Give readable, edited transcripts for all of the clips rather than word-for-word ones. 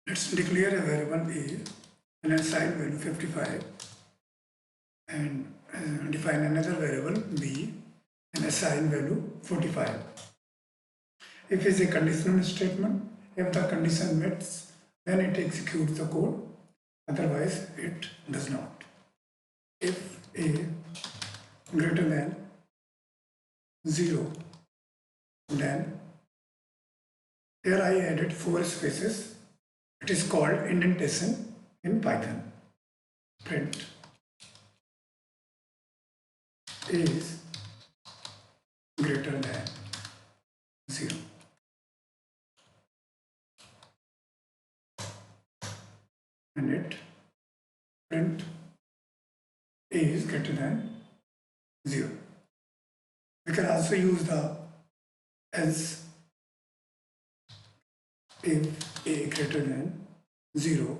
Let's declare a variable A and assign value 55 and define another variable B and assign value 45. If it's a conditional statement, if the condition meets, then it executes the code, otherwise it does not. If A greater than 0, then here I added 4 spaces. It is called indentation in Python. Print is greater than 0. And it print is greater than 0. We can also use the else if A greater than 0.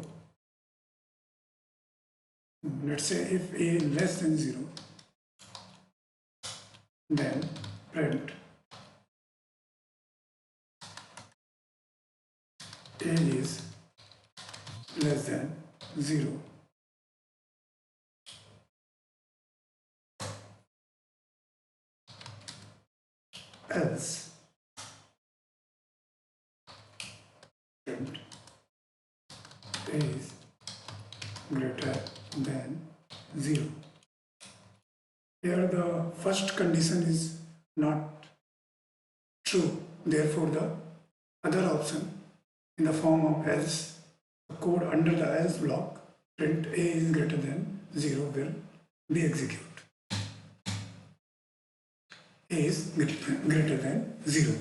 Let's say if A less than 0, then print A is less than 0. Else print A is greater than 0. Here the first condition is not true, therefore the other option in the form of else, the code under the else block, print A is greater than 0 will be executed. A is greater than 0.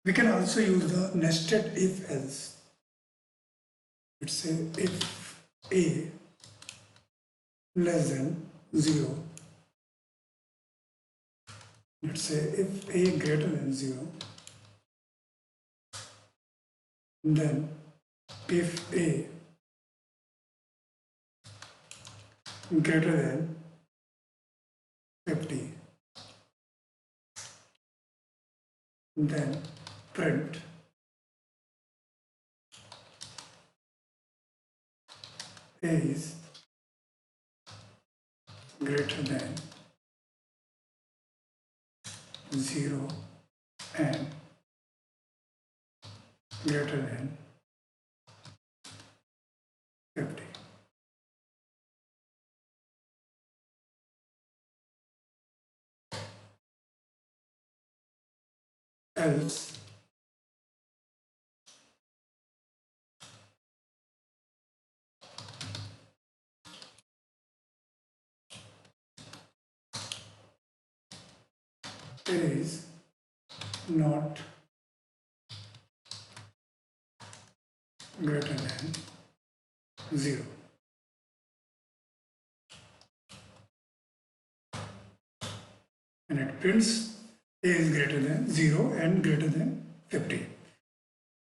We can also use the nested if-else. Let's say if A less than 0, let's say if A greater than 0, then if A greater than 50, then print A is greater than 0 and greater than 50. Else is not greater than 0. And it prints A is greater than 0 and greater than 50.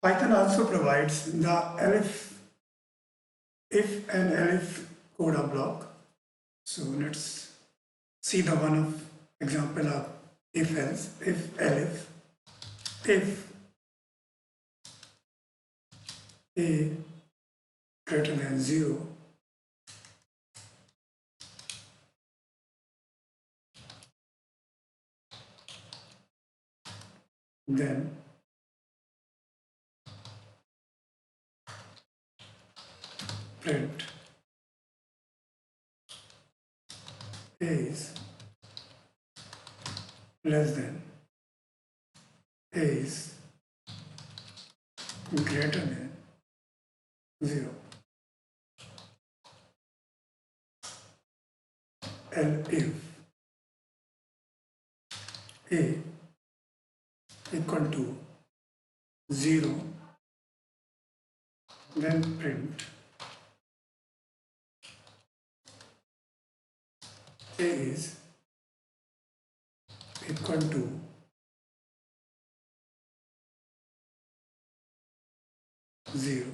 Python also provides the elif, if and elif code block. So let's see the one of example of if else, if elif, if A greater than 0, then print A is less than, A is greater than 0. And if A equal to 0, then print A is equal to 0.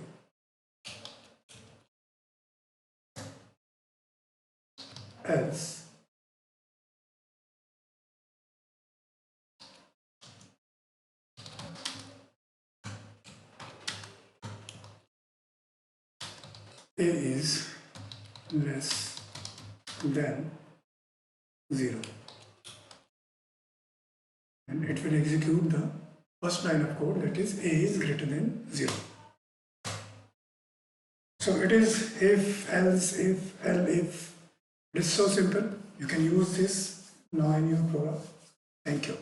Else A is less than 0, and it will execute the first line of code, that is A is greater than 0. So it is if, else, if, if. It is so simple. You can use this now in your program. Thank you.